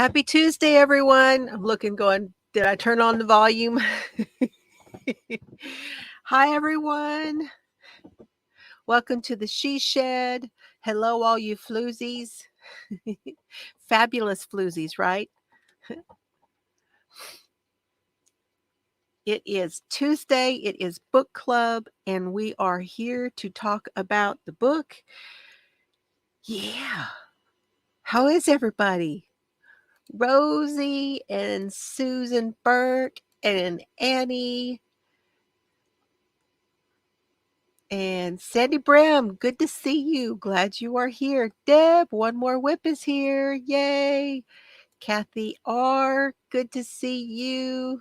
Happy Tuesday, everyone. I'm looking, going, did I turn on the volume? Hi, everyone. Welcome to the She Shed. Hello, all you floozies. Fabulous floozies, right? It is Tuesday. It is book club, and we are here to talk about the book. Yeah. How is everybody? Rosie and Susan Burke and Annie and Sandy Bram, good to see you. Glad you are here. Deb, one more whip is here. Yay. Kathy R, good to see you.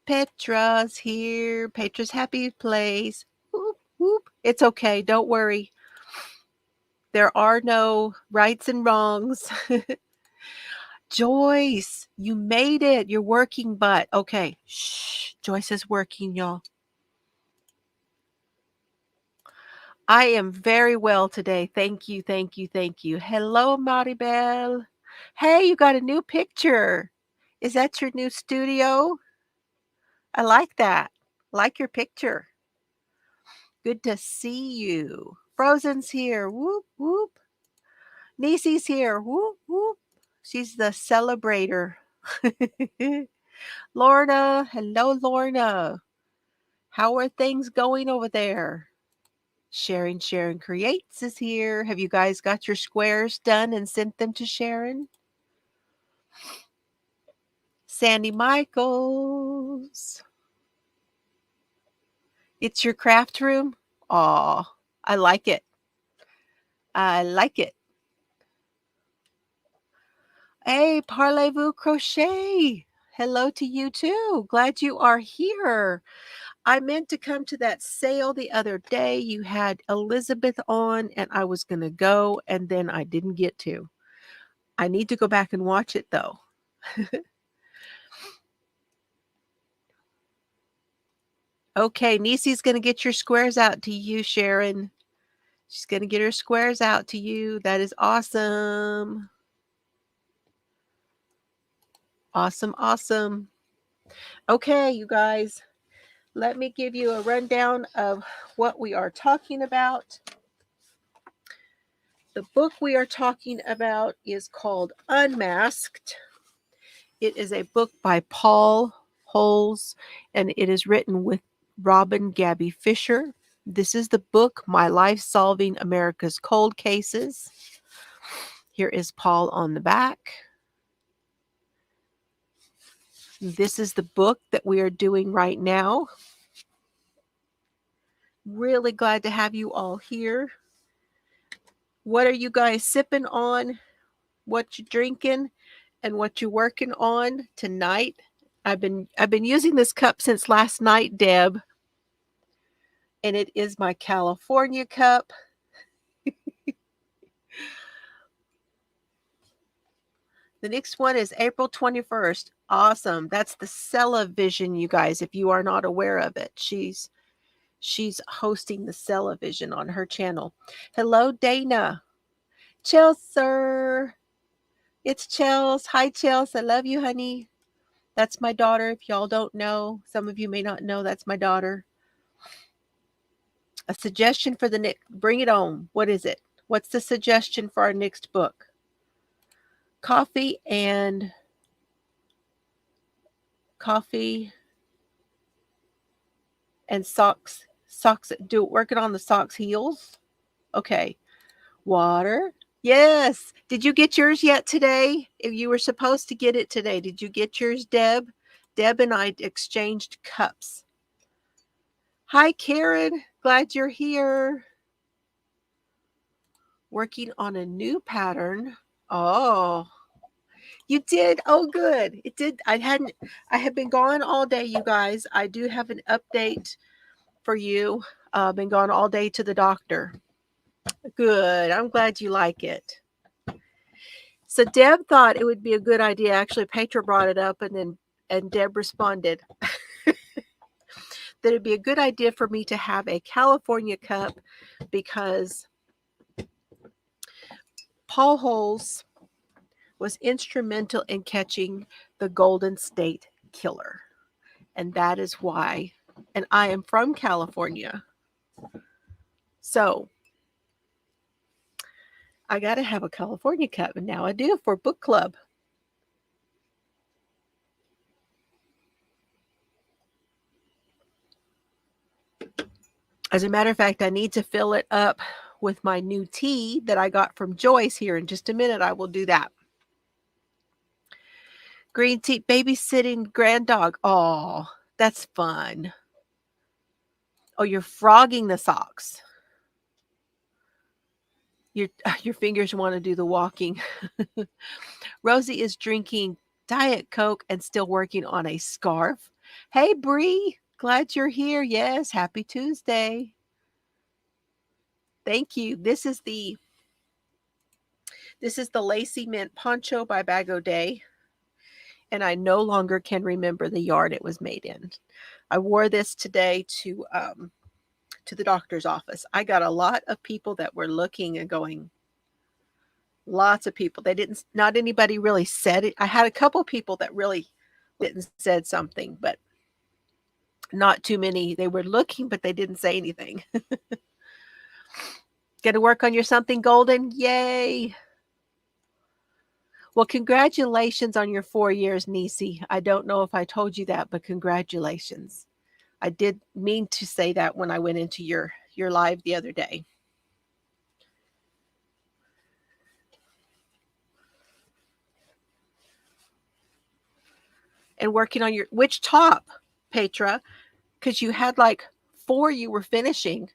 Petra's here. Petra's happy place. Whoop, whoop. It's okay. Don't worry. There are no rights and wrongs. Joyce, you made it. You're working, but okay. Shh. Joyce is working, y'all. I am very well today. Thank you, thank you, thank you. Hello, Maribel. Hey, you got a new picture. Is that your new studio? I like that. Like your picture. Good to see you. Frozen's here. Whoop, whoop. Niecy's here. Whoop, whoop. She's the celebrator. Lorna. Hello, Lorna. How are things going over there? Sharon Creates is here. Have you guys got your squares done and sent them to Sharon? Sandy Michaels. It's your craft room? Aw, I like it. I like it. Hey, Parlez-vous Crochet. Hello to you too. Glad you are here. I meant to come to that sale the other day. You had Elizabeth on, and I was going to go, and then I didn't get to. I need to go back and watch it, though. Okay, Nisi's going to get your squares out to you, Sharon. She's going to get her squares out to you. That is awesome. Awesome, awesome. Okay, you guys, let me give you a rundown of what we are talking about. The book we are talking about is called Unmasked. It is a book by Paul Holes, and it is written with Robin Gabby Fisher. This is the book, My Life Solving America's Cold Cases. Here is Paul on the back. This is the book that we are doing right now. Really glad to have you all here. What are you guys sipping on? What you drinking? And what you working on tonight? I've been using this cup since last night, Deb. And it is my California cup. The next one is April 21st. Awesome. That's the Cellavision, you guys, if you are not aware of it. She's hosting the Cellavision on her channel. Hello, Dana. Chelsea. It's Chels. Hi, Chels. I love you, honey. That's my daughter. If y'all don't know, some of you may not know, that's my daughter. A suggestion for the next, bring it on. What is it? What's the suggestion for our next book? Coffee and socks. Working on the socks heels. Okay. Water. Yes. Did you get yours yet today? If you were supposed to get it today, did you get yours, Deb? Deb and I exchanged cups. Hi, Karen. Glad you're here. Working on a new pattern. Oh, you did? Oh, good. It did. I have been gone all day, you guys. I do have an update for you. Been gone all day to the doctor. Good. I'm glad you like it. So Deb thought it would be a good idea. Actually, Petra brought it up, and Deb responded that it'd be a good idea for me to have a California cup because Paul Holes was instrumental in catching the Golden State Killer. And that is why, and I am from California. So I got to have a California cup, and now I do for book club. As a matter of fact, I need to fill it up with my new tea that I got from Joyce here in just a minute. I will do that. Green tea, babysitting grand dog. Oh, that's fun. Oh, you're frogging the socks. Your fingers want to do the walking. Rosie is drinking Diet Coke and still working on a scarf. Hey, Bree, glad you're here. Yes, happy Tuesday. Thank you. This is the Lacy Mint Poncho by Bag O' Day. And I no longer can remember the yard it was made in. I wore this today to the doctor's office. I got a lot of people that were looking and going. Lots of people. Not anybody really said it. I had a couple people that really didn't said something, but not too many. They were looking, but they didn't say anything. Got to work on your something golden. Yay. Well, congratulations on your 4 years, Nisi. I don't know if I told you that, but congratulations. I did mean to say that when I went into your live the other day. And working on your, which top, Petra? Because you had like 4 you were finishing.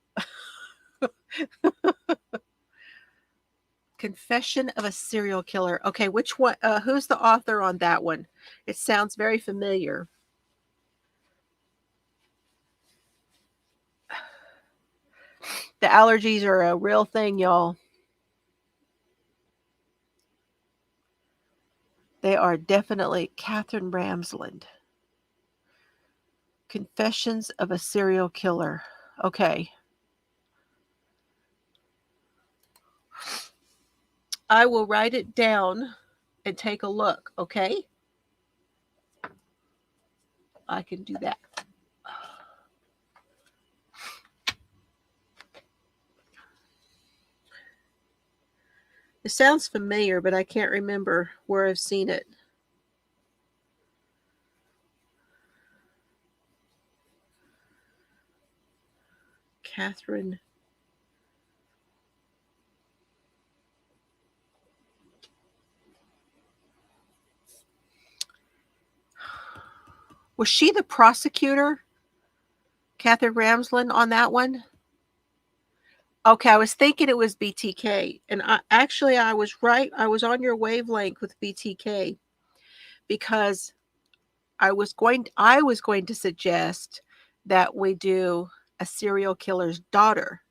Confession of a Serial Killer. Okay, which one? Who's the author on that one? It sounds very familiar. The allergies are a real thing, y'all. They are definitely Catherine Ramsland. Confessions of a Serial Killer. Okay. I will write it down and take a look, okay? I can do that. It sounds familiar, but I can't remember where I've seen it. Catherine. Was she the prosecutor? Catherine Ramsland on that one? Okay, I was thinking it was BTK. And I was right. I was on your wavelength with BTK because I was going to suggest that we do a serial killer's daughter.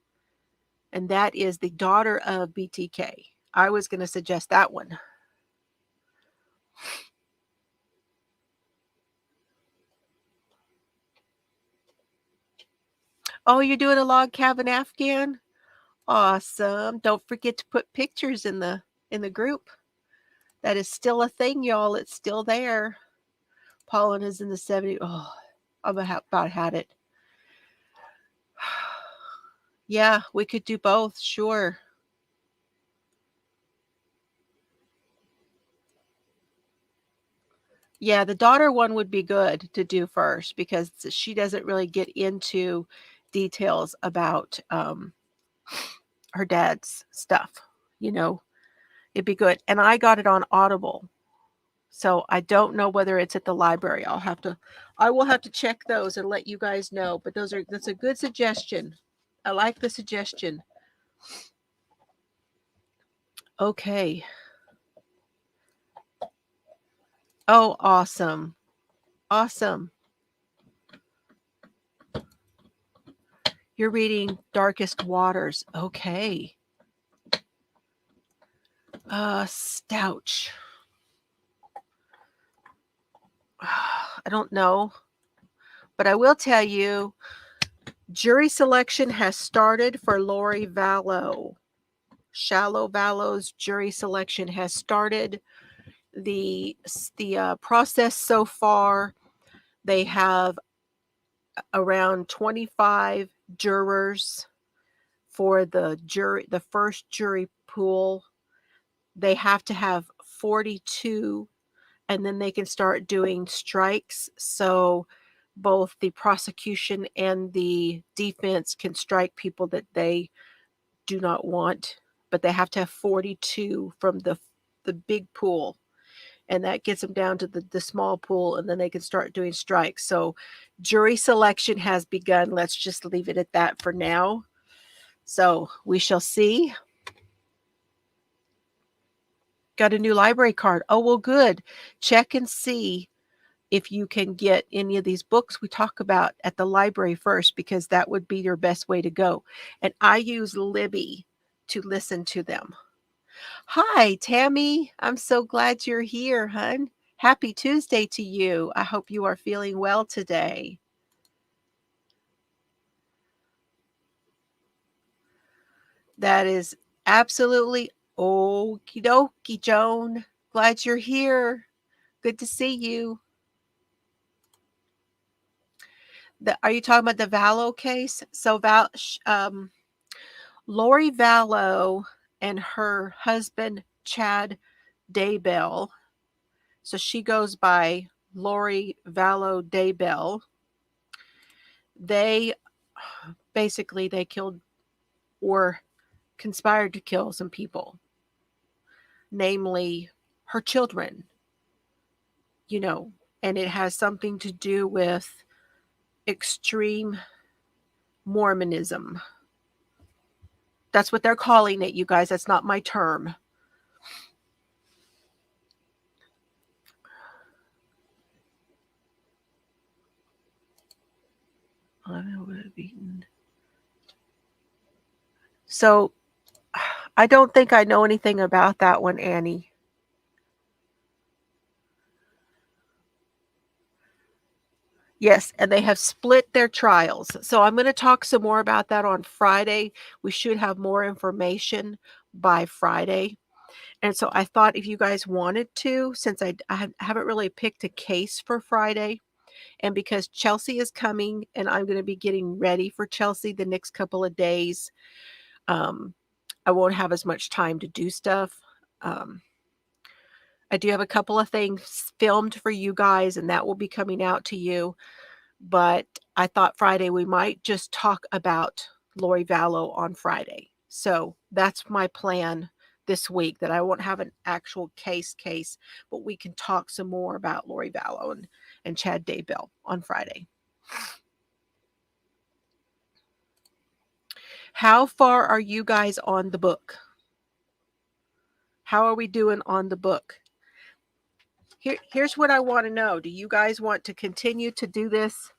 And that is the daughter of BTK. I was going to suggest that one. Oh, you're doing a log cabin Afghan? Awesome. Don't forget to put pictures in the group. That is still a thing, y'all. It's still there. Pollen is in the 70s. Oh, I'm about had it. Yeah, we could do both. Sure. Yeah, the daughter one would be good to do first because she doesn't really get into details about her dad's stuff. You know, it'd be good. And I got it on Audible. So I don't know whether it's at the library. I will have to check those and let you guys know. But that's a good suggestion. I like the suggestion. Okay. Oh, awesome. Awesome. You're reading Darkest Waters. Okay. Stouch. I don't know. But I will tell you, jury selection has started for Lori Vallow. Shallow Vallows jury selection has started. The process so far, they have around 25 jurors for the first jury pool. They have to have 42, and then they can start doing strikes. So both the prosecution and the defense can strike people that they do not want, but they have to have 42 from the big pool, and that gets them down to the small pool, and then they can start doing strikes. So jury selection has begun. Let's just leave it at that for now. So we shall see. Got a new library card. Oh, well, good. Check and see if you can get any of these books we talk about at the library first, because that would be your best way to go. And I use Libby to listen to them. Hi, Tammy. I'm so glad you're here, hun. Happy Tuesday to you. I hope you are feeling well today. That is absolutely okie dokie, Joan. Glad you're here. Good to see you. Are you talking about the Vallow case? So Lori Vallow and her husband Chad Daybell. So she goes by Lori Vallow Daybell. They killed or conspired to kill some people, namely her children. And it has something to do with extreme Mormonism. That's what they're calling it, you guys. That's not my term. So I don't think I know anything about that one, Annie. Yes, and they have split their trials. So I'm going to talk some more about that on Friday. We should have more information by Friday. And so I thought if you guys wanted to, since I haven't really picked a case for Friday, and because Chelsea is coming and I'm going to be getting ready for Chelsea the next couple of days, I won't have as much time to do stuff. I do have a couple of things filmed for you guys, and that will be coming out to you. But I thought Friday we might just talk about Lori Vallow on Friday. So that's my plan this week, that I won't have an actual case, but we can talk some more about Lori Vallow and Chad Daybell on Friday. How far are you guys on the book? How are we doing on the book? Here's what I want to know. Do you guys want to continue to do this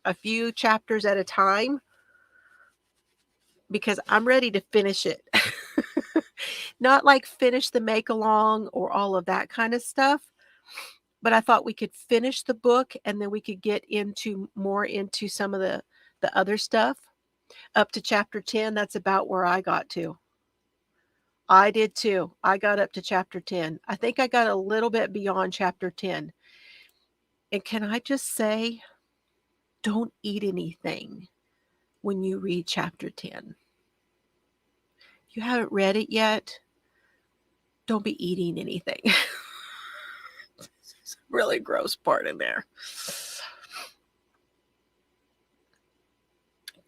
a few chapters at a time? Because I'm ready to finish it. Not like finish the make along or all of that kind of stuff, but I thought we could finish the book and then we could get into some of the other stuff. Up to chapter 10, that's about where I got to. I did too. I got up to chapter 10. I think I got a little bit beyond chapter 10. And can I just say, don't eat anything when you read chapter 10. If you haven't read it yet, don't be eating anything. It's a really gross part in there.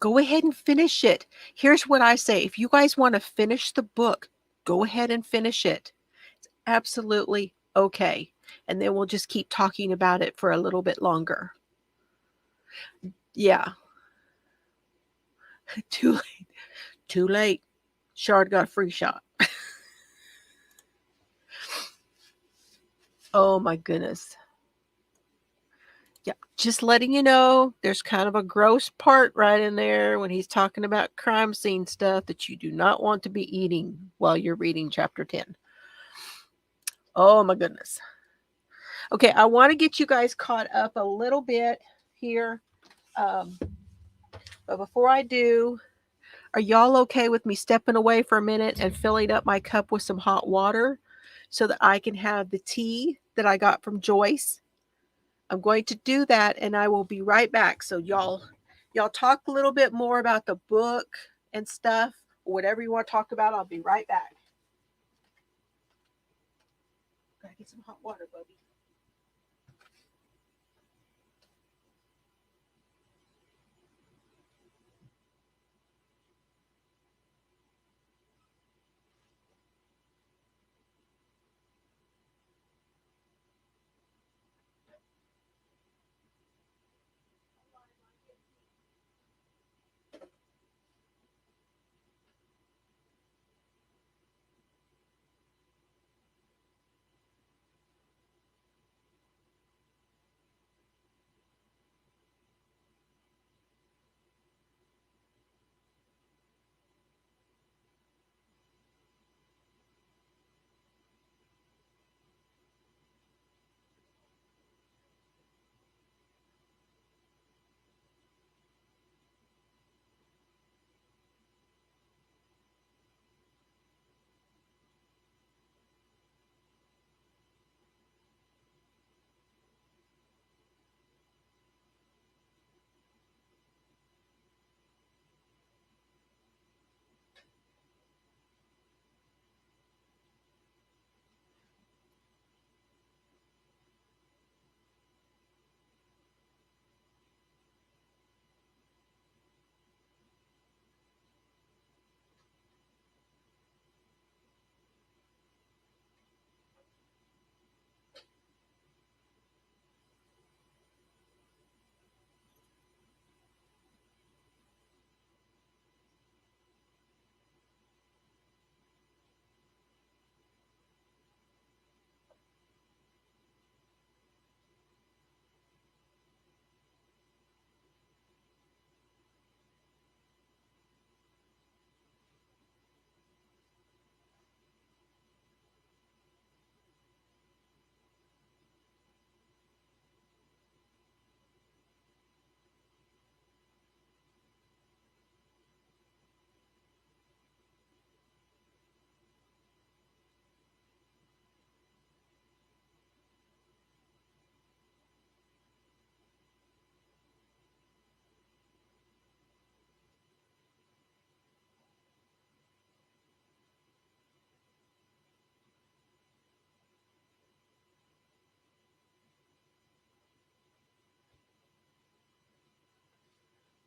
Go ahead and finish it. Here's what I say. If you guys want to finish the book, go ahead and finish it. It's absolutely okay. And then we'll just keep talking about it for a little bit longer. Yeah. Too late. Too late. Shard got a free shot. Oh my goodness. Yeah, just letting you know, there's kind of a gross part right in there when he's talking about crime scene stuff that you do not want to be eating while you're reading chapter 10. Oh my goodness. Okay, I want to get you guys caught up a little bit here. But before I do, Are y'all okay with me stepping away for a minute and filling up my cup with some hot water so that I can have the tea that I got from Joyce? I'm going to do that and I will be right back. So y'all talk a little bit more about the book and stuff, or whatever you want to talk about. I'll be right back. Gotta get some hot water, Bubby.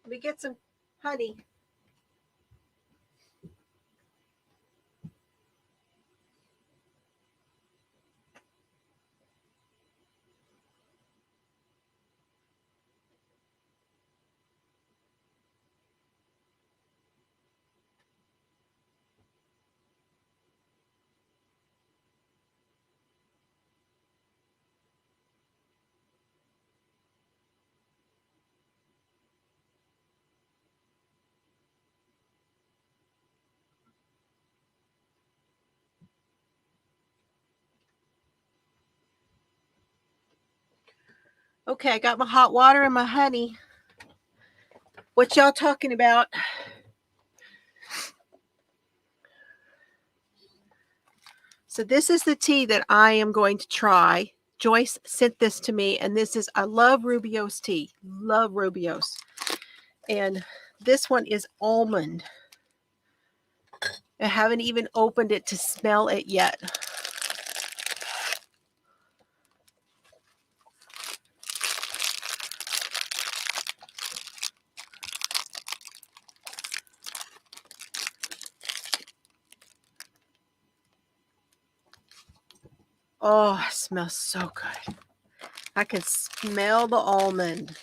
Let me get some honey. Okay, I got my hot water and my honey. What y'all talking about? So this is the tea that I am going to try. Joyce sent this to me, and this is, I love Rubio's tea. Love Rubio's. And this one is almond. I haven't even opened it to smell it yet. Oh, it smells so good. I can smell the almond.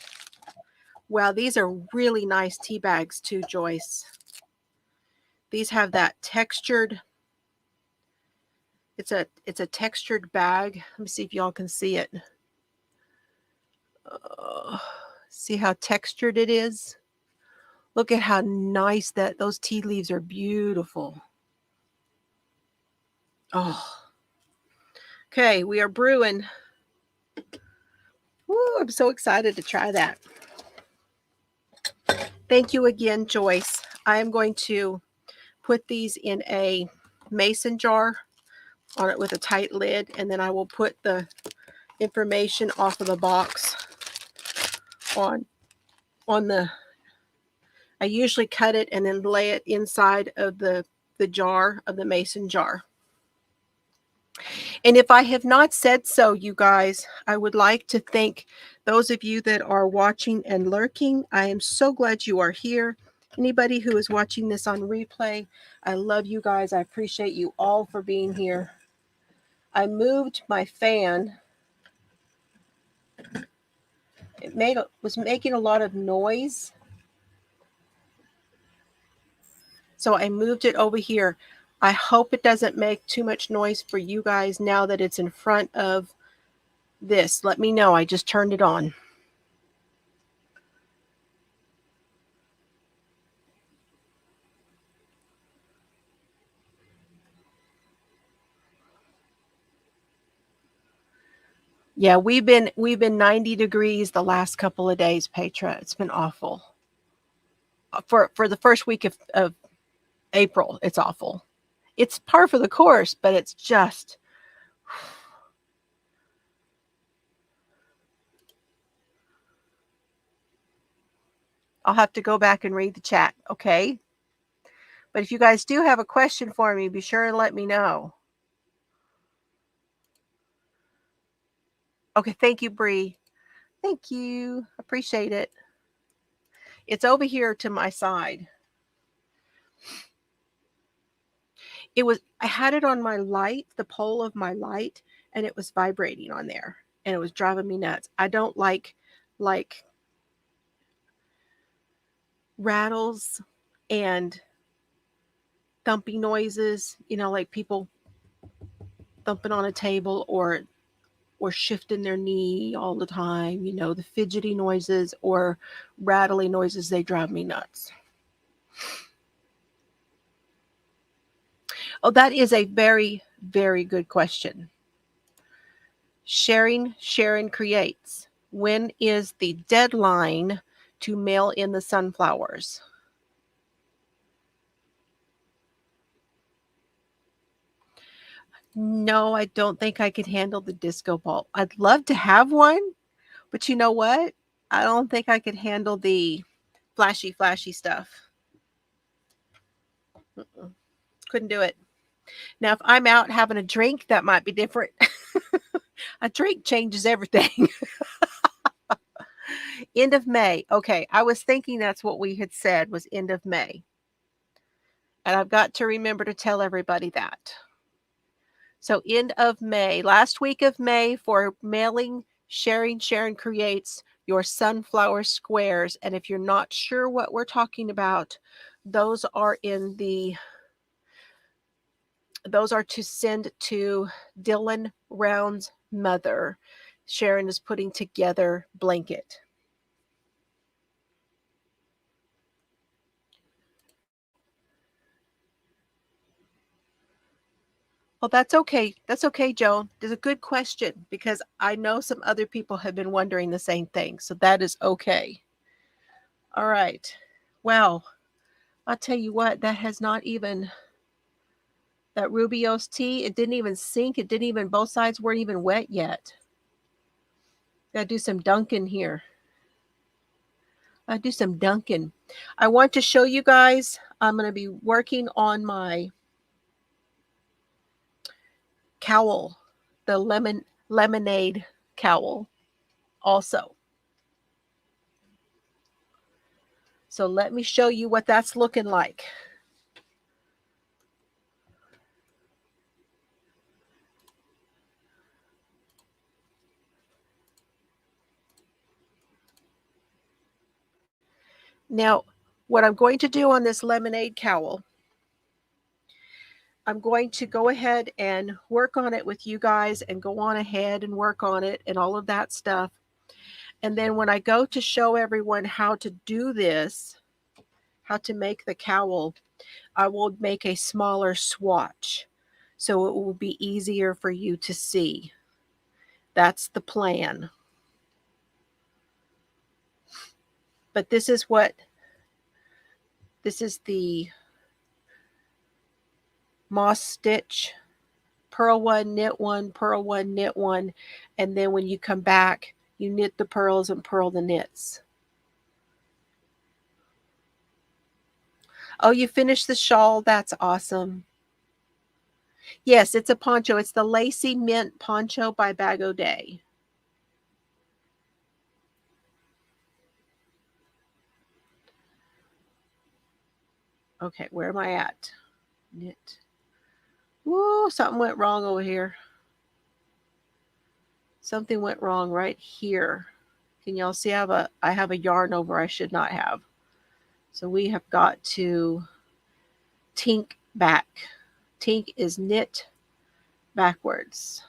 Wow, these are really nice tea bags too, Joyce. These have that textured, it's a textured bag. Let me see if y'all can see it. See how textured it is? Look at how nice those tea leaves are. Beautiful. Oh. Okay, we are brewing. Woo, I'm so excited to try that. Thank you again, Joyce. I am going to put these in a mason jar on it with a tight lid, and then I will put the information off of the box on the, I usually cut it and then lay it inside of the jar, of the mason jar. And if I have not said so, you guys, I would like to thank those of you that are watching and lurking. I am so glad you are here. Anybody who is watching this on replay, I love you guys. I appreciate you all for being here. I moved my fan. It was making a lot of noise, so I moved it over here. I hope it doesn't make too much noise for you guys now that it's in front of this. Let me know. I just turned it on. Yeah, we've been 90 degrees the last couple of days, Petra. It's been awful. For the first week of April, it's awful. It's par for the course, but it's just, I'll have to go back and read the chat, okay? But if you guys do have a question for me, be sure to let me know. Okay, thank you, Bree. Thank you. Appreciate it. It's over here to my side. I had it on my light, the pole of my light, and it was vibrating on there, and it was driving me nuts. I don't like rattles and thumping noises, like people thumping on a table or shifting their knee all the time, the fidgety noises or rattly noises, they drive me nuts. Oh, that is a very, very good question. Sharon creates. When is the deadline to mail in the sunflowers? No, I don't think I could handle the disco ball. I'd love to have one, but you know what? I don't think I could handle the flashy stuff. Couldn't do it. Now, if I'm out having a drink, that might be different. A drink changes everything. End of May. Okay, I was thinking that's what we had said was end of May. And I've got to remember to tell everybody that. So end of May, last week of May for mailing, Sharon creates your sunflower squares. And if you're not sure what we're talking about, those are to send to Dylan Round's mother. Sharon is putting together blanket. Well, that's okay. That's okay, Joan. It's a good question because I know some other people have been wondering the same thing. So that is okay. All right. Well, I'll tell you what, that Rubio's tea, it didn't even sink. Both sides weren't even wet yet. Gotta do some dunking here. I want to show you guys, I'm going to be working on my cowl, the lemonade cowl also. So let me show you what that's looking like. Now, what I'm going to do on this lemonade cowl, I'm going to go ahead and work on it with you guys and go on ahead and work on it and all of that stuff. And then when I go to show everyone how to do this, how to make the cowl, I will make a smaller swatch so it will be easier for you to see. That's the plan. But this is what This is the moss stitch. Purl one, knit one, purl one, knit one. And then when you come back, you knit the pearls and purl the knits. Oh, you finished the shawl. That's awesome. Yes, it's a poncho. It's the Lacy Mint Poncho by Bag O' Day. Okay, where am I at? Knit. Whoa, something went wrong over here. Something went wrong right here. Can y'all see I have a yarn over I should not have. So we have got to tink back. Tink is knit backwards.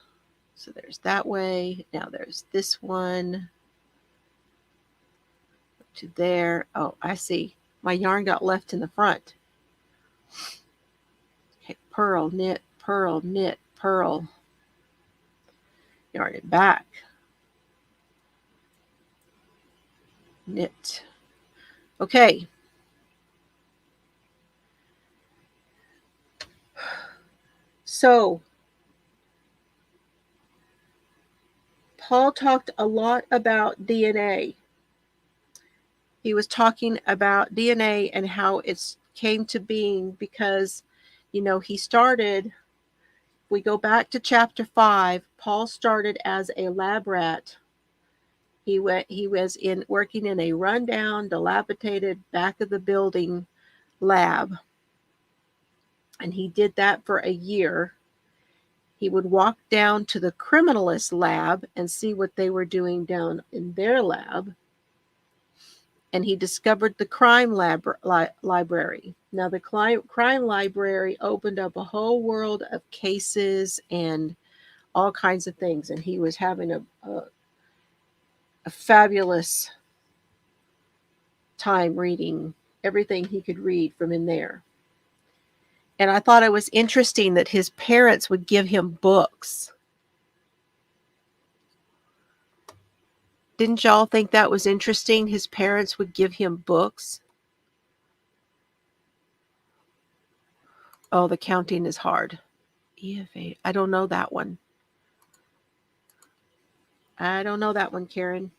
So there's that way. Now there's this one to there. Oh, I see. My yarn got left in the front. Okay, purl, knit, purl, knit, purl. Yarn it back. Knit. Okay. So Paul talked a lot about DNA. He was talking about DNA and how it came to being because, he started, we go back to chapter 5, Paul started as a lab rat. He was working in a rundown, dilapidated back of the building lab. And he did that for a year. He would walk down to the criminalist lab and see what they were doing down in their lab. And he discovered the crime library. Now, the crime library opened up a whole world of cases and all kinds of things. And he was having a fabulous time reading everything he could read from in there. And I thought it was interesting that his parents would give him books. Didn't y'all think that was interesting? His parents would give him books. Oh, the counting is hard. EFA. I don't know that one. I don't know that one, Karen.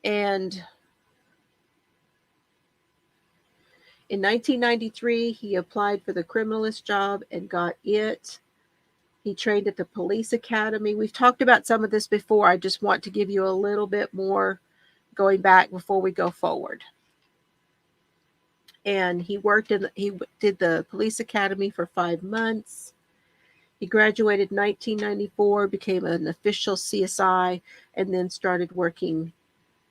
And in 1993, he applied for the criminalist job and got it. He trained at the police academy. We've talked about some of this before. I just want to give you a little bit more going back before we go forward. And he did the police academy for 5 months. He graduated in 1994, became an official CSI, and then started working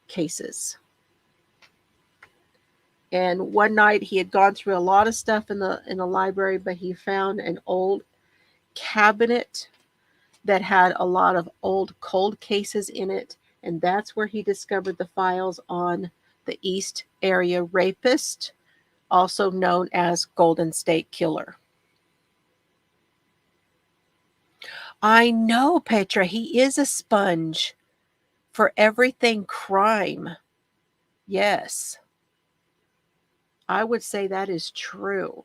cases. And one night he had gone through a lot of stuff in the library, but he found an old cabinet that had a lot of old cold cases in it, and that's where he discovered the files on the East Area Rapist, also known as Golden State Killer. I know, Petra, he is a sponge for everything crime. Yes. I would say that is true.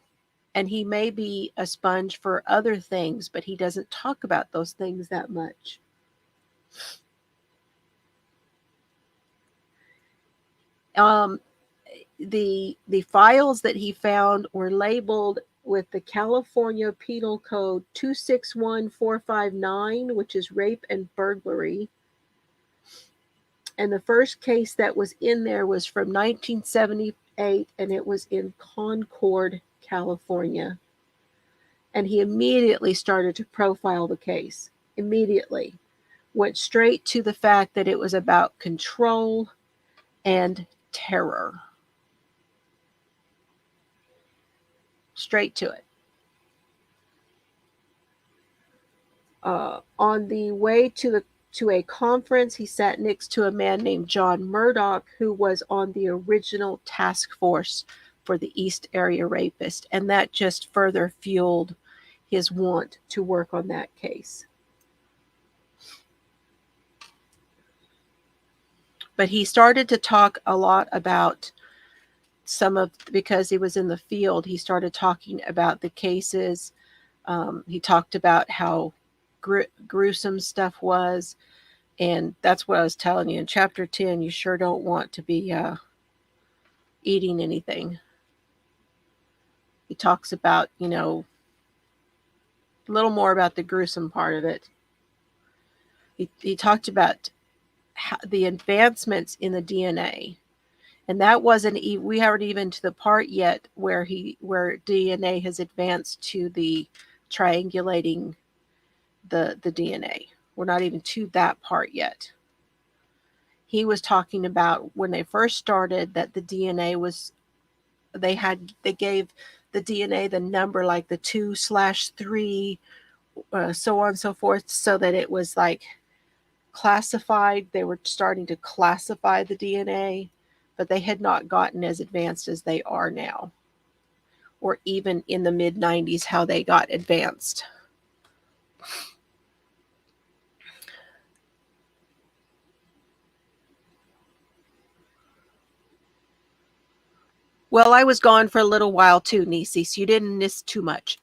And he may be a sponge for other things, but he doesn't talk about those things that much. The files that he found were labeled with the California Penal Code 261459, which is rape and burglary. And the first case that was in there was from 1978, and it was in Concord, California. And he immediately started to profile the case. Immediately. Went straight to the fact that it was about control and terror. Straight to it. On the way to a conference, he sat next to a man named John Murdoch, who was on the original task force for the East Area Rapist, and that just further fueled his want to work on that case. But he started to talk a lot about because he was in the field, he started talking about the cases. He talked about how gruesome stuff was. And that's what I was telling you. In chapter 10, you sure don't want to be eating anything. He talks about, a little more about the gruesome part of it. He talked about the advancements in the DNA. And that wasn't we haven't even to the part yet where DNA has advanced to the triangulating the DNA. We're not even to that part yet. He was talking about when they first started that the DNA was, they gave the DNA the number like the 2/3, so on and so forth, so that it was like classified. They were starting to classify the DNA, but they had not gotten as advanced as they are now, or even in the mid-90s how they got advanced. Well, I was gone for a little while too, Nisi, so you didn't miss too much.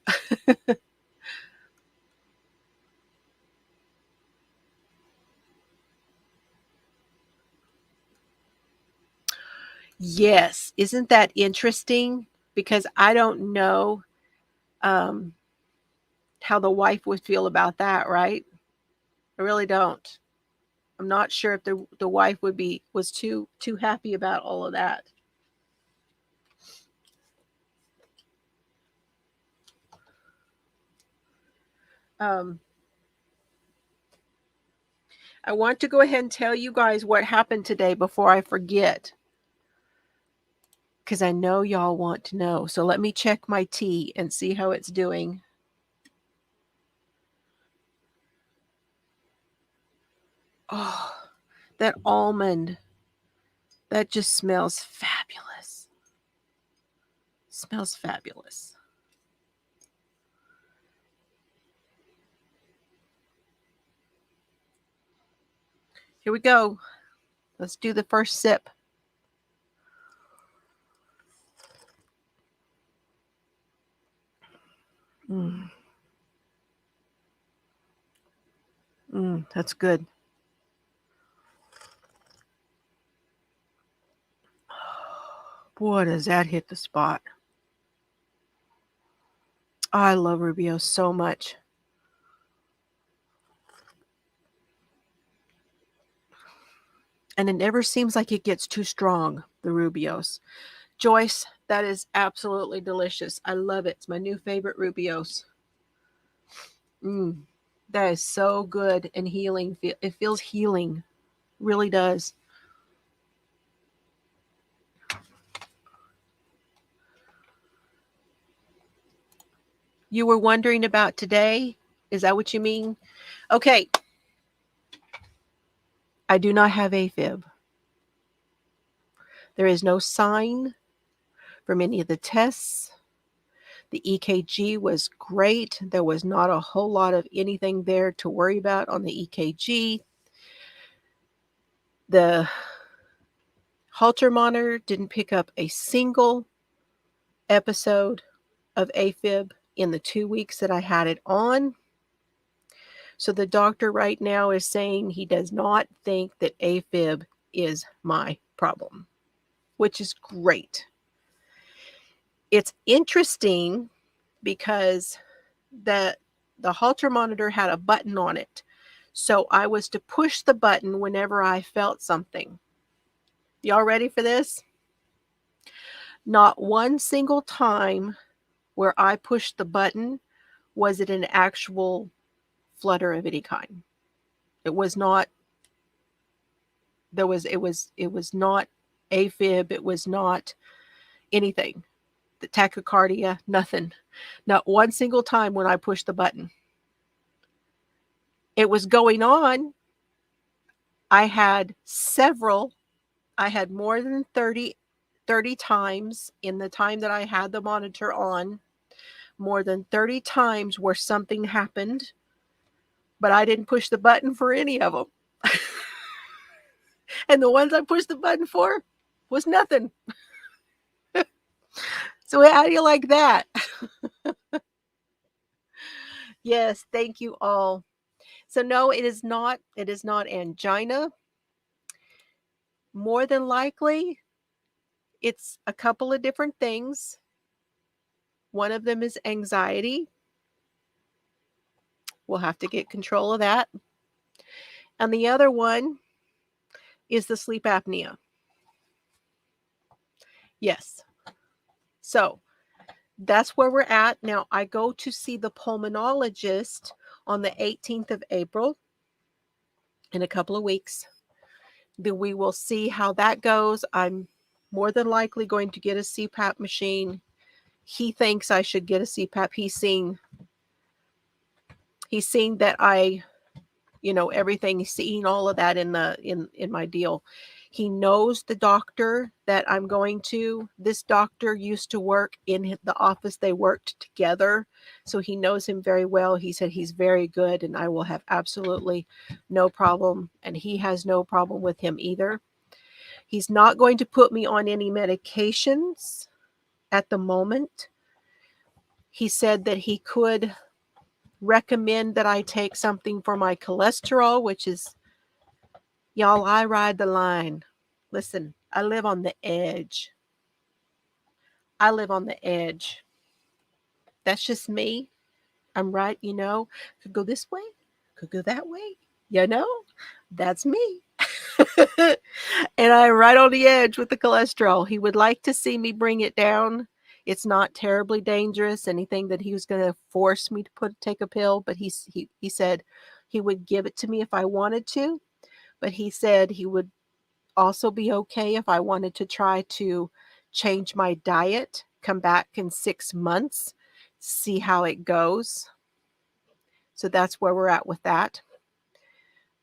Yes. Isn't that interesting? Because I don't know how the wife would feel about that, right? I really don't. I'm not sure if the wife was too happy about all of that. Um, I want to go ahead and tell you guys what happened today before I forget, because I know y'all want to know. So let me check my tea and see how it's doing. Oh, that almond. That just smells fabulous. Smells fabulous. Here we go. Let's do the first sip. That's good. Boy, does that hit the spot. I love Rubio so much. And it never seems like it gets too strong, the Rubios. Joyce, that is absolutely delicious. I love it. It's my new favorite Rubios. That is so good and healing. It feels healing. Really does. You were wondering about today? Is that what you mean? Okay. I do not have AFib. There is no sign from any of the tests. The EKG was great. There was not a whole lot of anything there to worry about on the EKG. The Holter monitor didn't pick up a single episode of AFib in the 2 weeks that I had it on. So the doctor right now is saying he does not think that AFib is my problem, which is great. It's interesting because the Holter monitor had a button on it. So I was to push the button whenever I felt something. Y'all ready for this? Not one single time where I pushed the button was it an actual flutter of any kind. It was not. It was not AFib. It was not anything. The tachycardia, nothing. Not one single time when I pushed the button. It was going on. I had more than 30 times in the time that I had the monitor on, more than 30 times where something happened, but I didn't push the button for any of them. And the ones I pushed the button for was nothing. So how do you like that? Yes, thank you all. So no, it is not angina. More than likely, it's a couple of different things. One of them is anxiety. We'll have to get control of that. And the other one is the sleep apnea. Yes. So that's where we're at. Now, I go to see the pulmonologist on the 18th of April in a couple of weeks. Then we will see how that goes. I'm more than likely going to get a CPAP machine. He thinks I should get a CPAP. He's seen that I, everything. He's seen all of that in my deal. He knows the doctor that I'm going to. This doctor used to work in the office. They worked together. So he knows him very well. He said he's very good and I will have absolutely no problem. And he has no problem with him either. He's not going to put me on any medications at the moment. He said that he could recommend that I take something for my cholesterol, which is, y'all, I ride the line. Listen, I live on the edge. I live on the edge. That's just me. I'm right, could go this way, could go that way. That's me. And I'm right on the edge with the cholesterol. He would like to see me bring it down. It's not terribly dangerous, anything that he was going to force me to take a pill, but he said he would give it to me if I wanted to. But he said he would also be okay if I wanted to try to change my diet, come back in 6 months, see how it goes. So that's where we're at with that.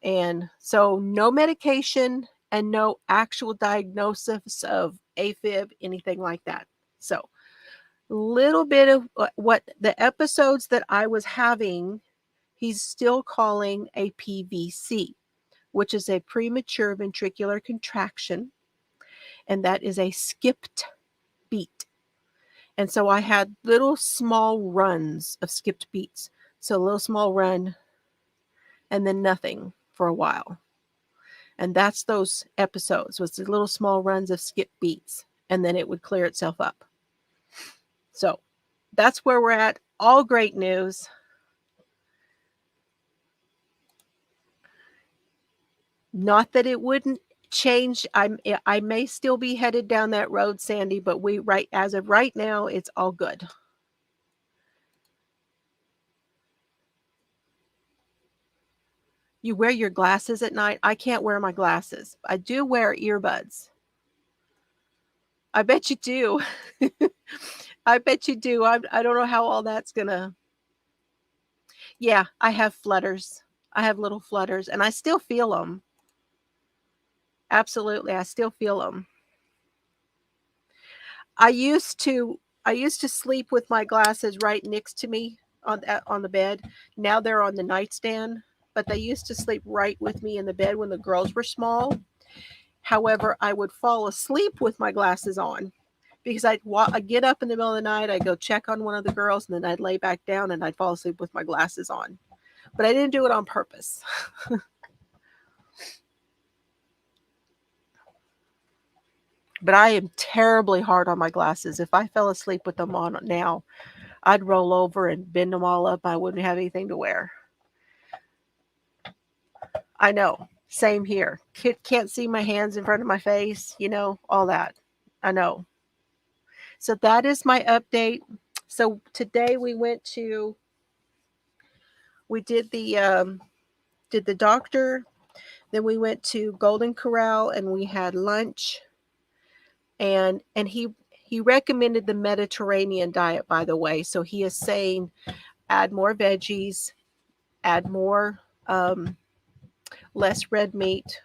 And so no medication and no actual diagnosis of AFib, anything like that. So a little bit of what the episodes that I was having, he's still calling a PVC, which is a premature ventricular contraction. And that is a skipped beat. And so I had little small runs of skipped beats. So a little small run and then nothing for a while. And that's those episodes, was the little small runs of skip beats, and then it would clear itself up. So that's where we're at. All great news. Not that it wouldn't change. I may still be headed down that road, Sandy, but as of right now, it's all good. You wear your glasses at night? I can't wear my glasses. I do wear earbuds. I bet you do. I bet you do. I don't know how all that's gonna. Yeah, I have flutters. I have little flutters, and I still feel them. Absolutely, I still feel them. I used to sleep with my glasses right next to me on the bed. Now they're on the nightstand, but they used to sleep right with me in the bed when the girls were small. However, I would fall asleep with my glasses on because I'd get up in the middle of the night, I'd go check on one of the girls, and then I'd lay back down and I'd fall asleep with my glasses on. But I didn't do it on purpose. But I am terribly hard on my glasses. If I fell asleep with them on now, I'd roll over and bend them all up. I wouldn't have anything to wear. I know. Same here. Can't see my hands in front of my face, all that. I know. So that is my update. So today we did the doctor, then we went to Golden Corral and we had lunch. And he recommended the Mediterranean diet, by the way. So he is saying add more veggies, add more less red meat,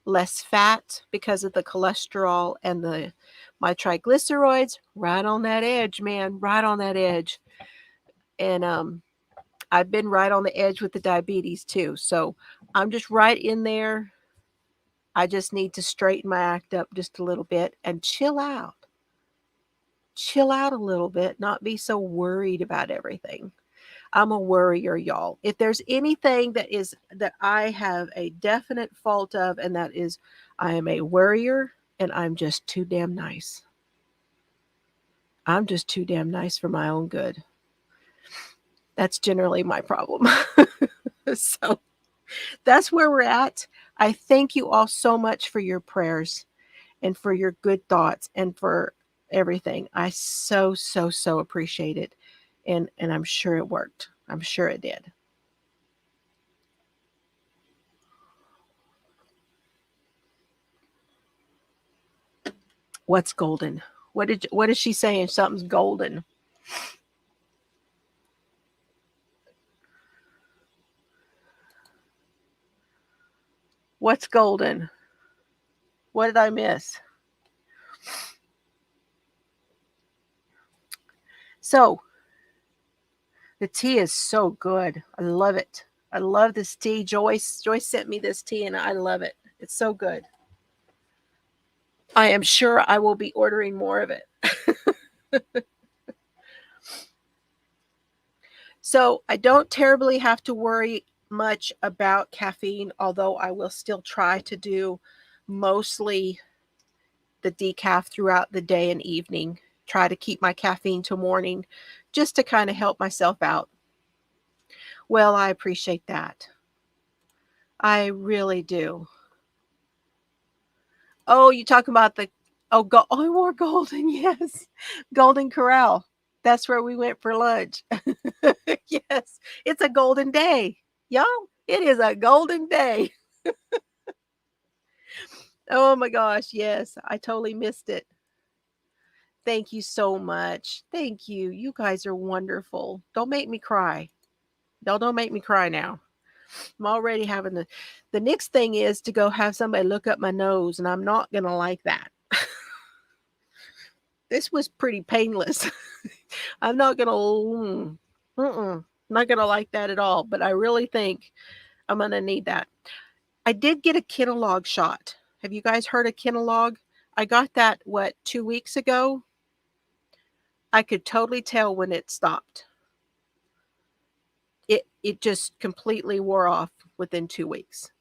less fat because of the cholesterol and my triglycerides. Right on that edge, man. Right on that edge. And I've been right on the edge with the diabetes too. So I'm just right in there. I just need to straighten my act up just a little bit and chill out. Chill out a little bit, not be so worried about everything. I'm a worrier, y'all. If there's anything that I have a definite fault of, and that is I am a worrier and I'm just too damn nice. I'm just too damn nice for my own good. That's generally my problem. So that's where we're at. I thank you all so much for your prayers and for your good thoughts and for everything. I so, so, so appreciate it. And I'm sure it worked. I'm sure it did. What's golden? What is she saying? Something's golden. What's golden? What did I miss? So the tea is so good. I love it. I love this tea. Joyce sent me this tea and I love it. It's so good. I am sure I will be ordering more of it. So I don't terribly have to worry much about caffeine, although I will still try to do mostly the decaf throughout the day and evening. Try to keep my caffeine till morning just to kind of help myself out. Well, I appreciate that. I really do. Oh, you talking about the oh, more golden, yes. Golden Corral. That's where we went for lunch. Yes, it's a golden day. Y'all, it is a golden day. Oh my gosh, yes. I totally missed it. Thank you so much. Thank you. You guys are wonderful. Don't make me cry. No, don't make me cry now. I'm already having the next thing is to go have somebody look up my nose, and I'm not gonna like that. This was pretty painless. I'm not gonna not gonna like that at all, but I really think I'm gonna need that. I did get a Kenalog shot. Have you guys heard of Kenalog? I got that 2 weeks ago. I could totally tell when it stopped. It just completely wore off within 2 weeks.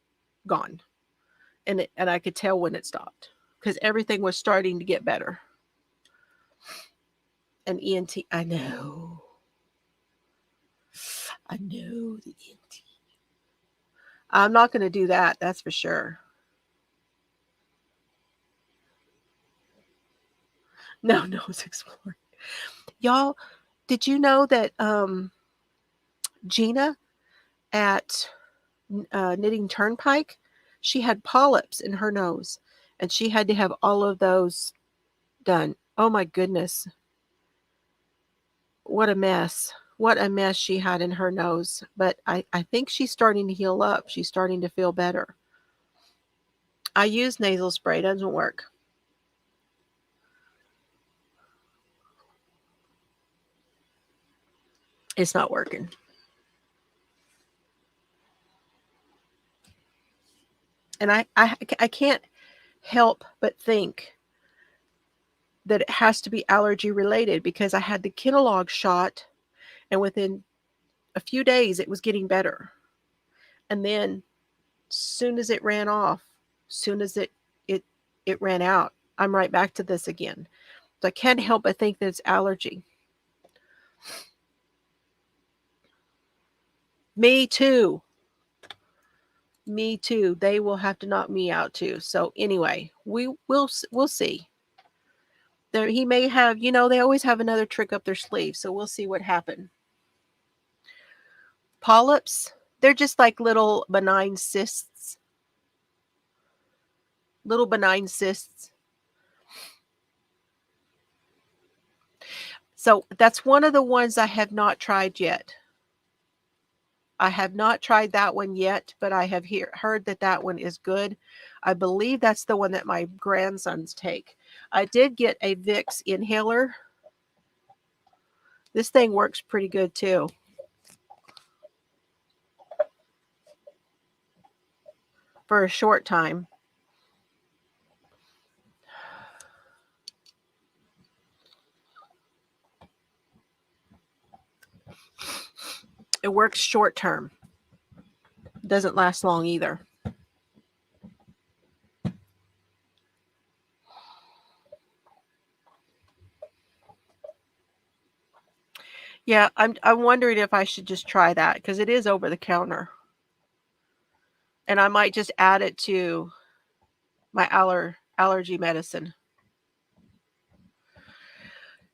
Gone. And I could tell when it stopped because everything was starting to get better. And ENT, I know the ENT. I'm not going to do that. That's for sure. No, it's exploring. Y'all, did you know that Gina at Knitting Turnpike, she had polyps in her nose, and she had to have all of those done. Oh my goodness. What a mess. What a mess she had in her nose. But I think she's starting to heal up. She's starting to feel better. I use nasal spray. It doesn't work. It's not working. And I can't help but think that it has to be allergy related because I had the Kenalog shot and within a few days it was getting better. And then soon as it ran off, soon as it ran out, I'm right back to this again. So I can't help but think that it's allergy. Me too. Me too. They will have to knock me out too. So anyway, we'll see. There, he may have, they always have another trick up their sleeve. So we'll see what happened. Polyps, they're just like little benign cysts. Little benign cysts. So that's one of the ones I have not tried yet. I have not tried that one yet, but I have heard that one is good. I believe that's the one that my grandsons take. I did get a Vicks inhaler. This thing works pretty good too. For a short time. It works short term. Doesn't last long either. Yeah, I'm wondering if I should just try that because it is over the counter. And I might just add it to my allergy medicine.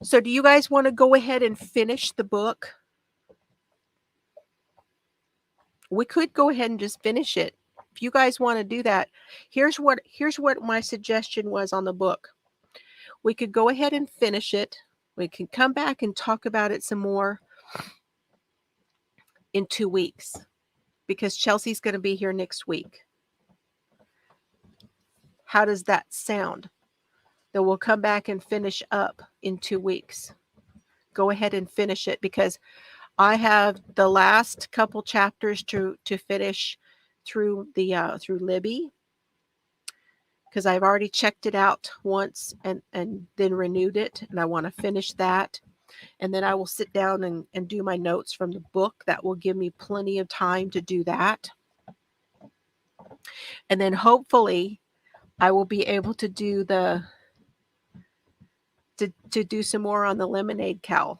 So do you guys want to go ahead and finish the book? We could go ahead and just finish it. If you guys want to do that, here's what my suggestion was on the book. We could go ahead and finish it. We can come back and talk about it some more in 2 weeks because Chelsea's going to be here next week. How does that sound? Then we'll come back and finish up in 2 weeks. Go ahead and finish it because I have the last couple chapters to finish through through Libby because I've already checked it out once and then renewed it, and I want to finish that. And then I will sit down and do my notes from the book. That will give me plenty of time to do that. And then hopefully I will be able to do to do some more on the lemonade cow.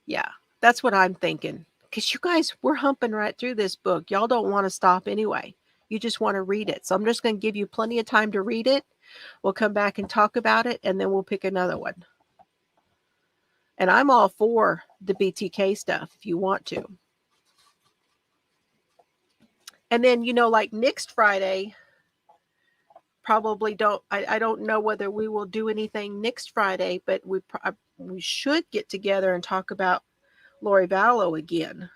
Yeah, that's what I'm thinking. Because you guys, we're humping right through this book. Y'all don't want to stop anyway. You just want to read it. So I'm just going to give you plenty of time to read it. We'll come back and talk about it, and then we'll pick another one. And I'm all for the BTK stuff if you want to. And then, like next Friday, probably I don't know whether we will do anything next Friday, but we should get together and talk about Lori Vallow again.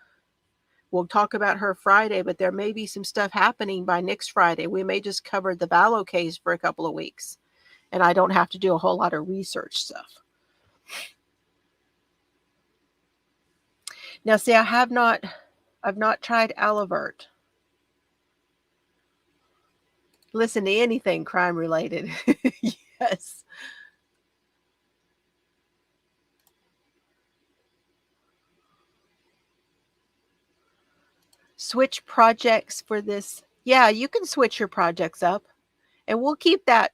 We'll talk about her Friday, but there may be some stuff happening by next Friday. We may just cover the Vallow case for a couple of weeks, and I don't have to do a whole lot of research stuff. Now, see, I've not tried Alavert. Listen to anything crime related. Yes. Switch projects for this. Yeah, you can switch your projects up, and we'll keep that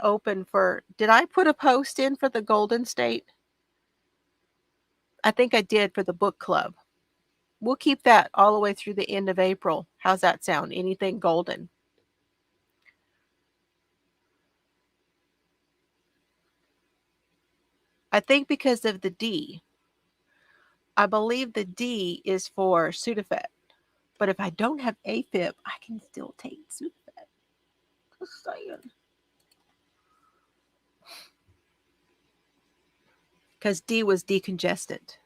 open for. Did I put a post in for the Golden State? I think I did for the book club. We'll keep that all the way through the end of April. How's that sound? Anything golden? I think because of the D. I believe the D is for Sudafed. But if I don't have AFib, I can still take Sudafed. Just saying. Because D was decongestant.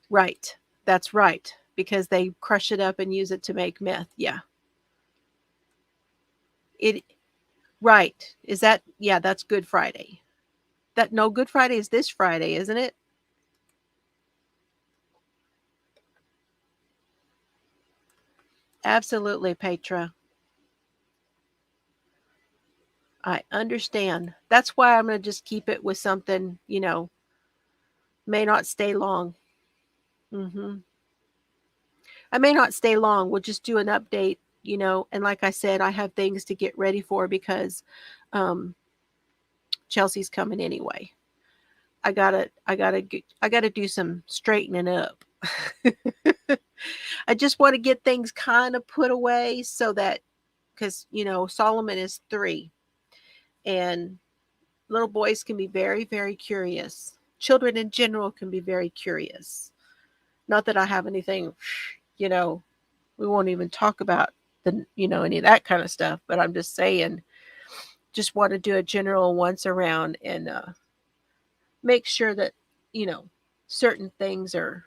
Right. That's right. Because they crush it up and use it to make meth. Yeah. Right. Is that, yeah, that's Good Friday. No, Good Friday is this Friday, isn't it? Absolutely, Petra. I understand. That's why I'm going to just keep it with something, may not stay long. I may not stay long. We'll just do an update, and like I said, I have things to get ready for because Chelsea's coming anyway. I gotta do some straightening up. I just want to get things kind of put away so that, because Solomon is 3, and little boys can be very, very curious. Children in general can be very curious. Not that I have anything, we won't even talk about any of that kind of stuff, but I'm just saying, just want to do a general once around and make sure that, certain things are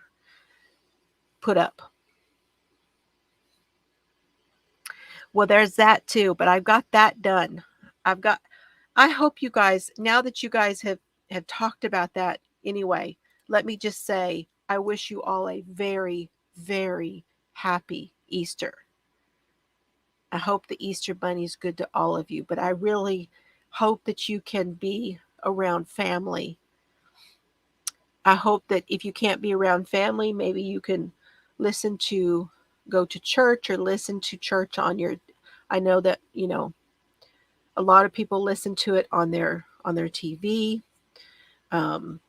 put up. Well, there's that too, but I've got that done. I hope you guys, now that you guys have talked about that anyway, let me just say, I wish you all a very, very happy Easter. I hope the Easter Bunny is good to all of you, but I really hope that you can be around family. I hope that if you can't be around family, maybe you can go to church or listen to church on your, I know that, a lot of people listen to it on their TV. Um,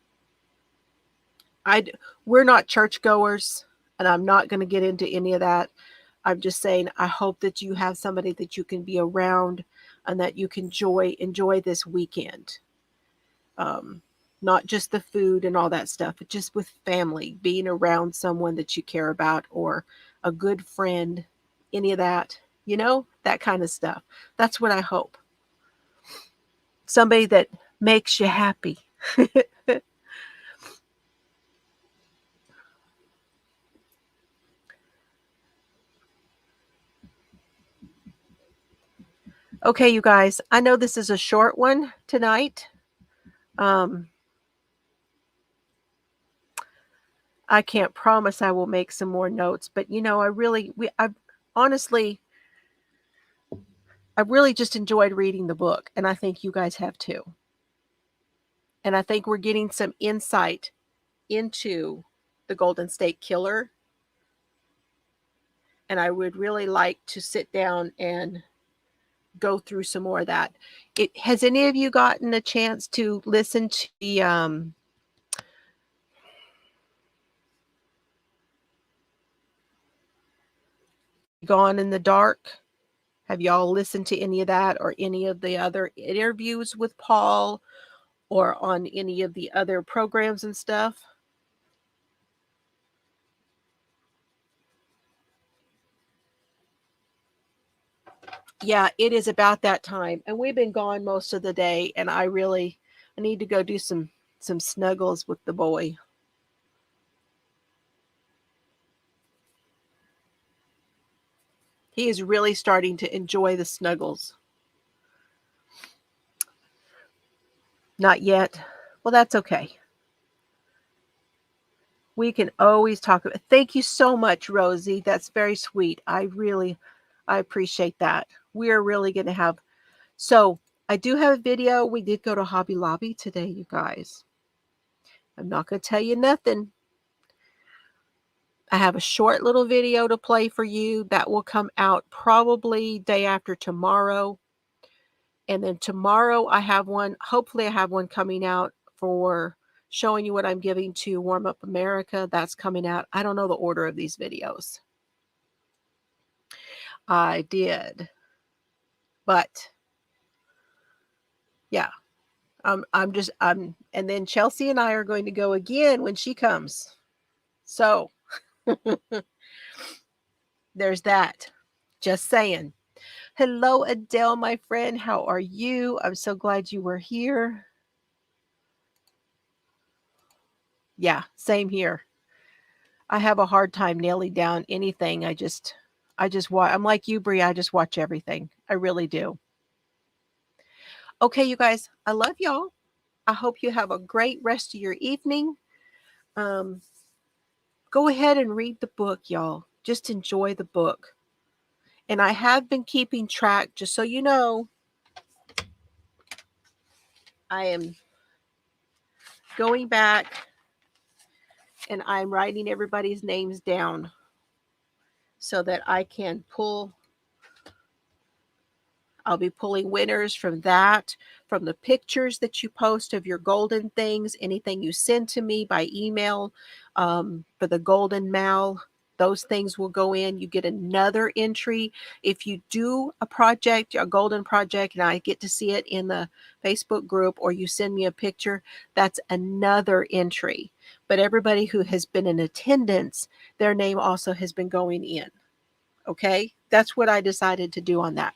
I we're not churchgoers, and I'm not going to get into any of that. I'm just saying I hope that you have somebody that you can be around and that you can enjoy this weekend. Um, Not just the food and all that stuff, but just with family, being around someone that you care about or a good friend, any of that, that kind of stuff. That's what I hope. Somebody that makes you happy. Okay, you guys, I know this is a short one tonight. I can't promise I will make some more notes, but honestly, I really just enjoyed reading the book, and I think you guys have too. And I think we're getting some insight into the Golden State Killer. And I would really like to sit down and go through some more of that. Has any of you gotten a chance to listen to the Gone in the Dark? Have y'all listened to any of that or any of the other interviews with Paul or on any of the other programs and stuff? Yeah, it is about that time. And we've been gone most of the day, and I need to go do some snuggles with the boy. He is really starting to enjoy the snuggles. Not yet. Well, that's okay. We can always talk about. Thank you so much, Rosie. That's very sweet. I appreciate that. We are really going to have. So I do have a video. We did go to Hobby Lobby today, you guys. I'm not going to tell you nothing. I have a short little video to play for you that will come out probably day after tomorrow. And then tomorrow I have one. Hopefully I have one coming out for showing you what I'm giving to Warm Up America. That's coming out. I don't know the order of these videos. I did. But yeah, and then Chelsea and I are going to go again when she comes. So there's that. Just saying. Hello, Adele, my friend. How are you? I'm so glad you were here. Yeah, same here. I have a hard time nailing down anything. I just watch. I'm like you, Brie. I just watch everything. I really do. Okay, you guys. I love y'all. I hope you have a great rest of your evening. Um, Go ahead and read the book, y'all. Just enjoy the book. And I have been keeping track, just so you know. I am going back and I'm writing everybody's names down so that I can I'll be pulling winners from that, from the pictures that you post of your golden things, anything you send to me by email for the golden mail. Those things will go in. You get another entry. If you do a project, a golden project, and I get to see it in the Facebook group or you send me a picture, that's another entry. But everybody who has been in attendance, their name also has been going in. Okay? That's what I decided to do on that.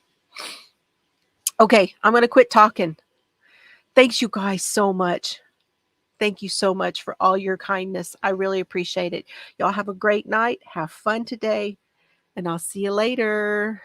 Okay, I'm going to quit talking. Thanks, you guys, so much. Thank you so much for all your kindness. I really appreciate it. Y'all have a great night. Have fun today, and I'll see you later.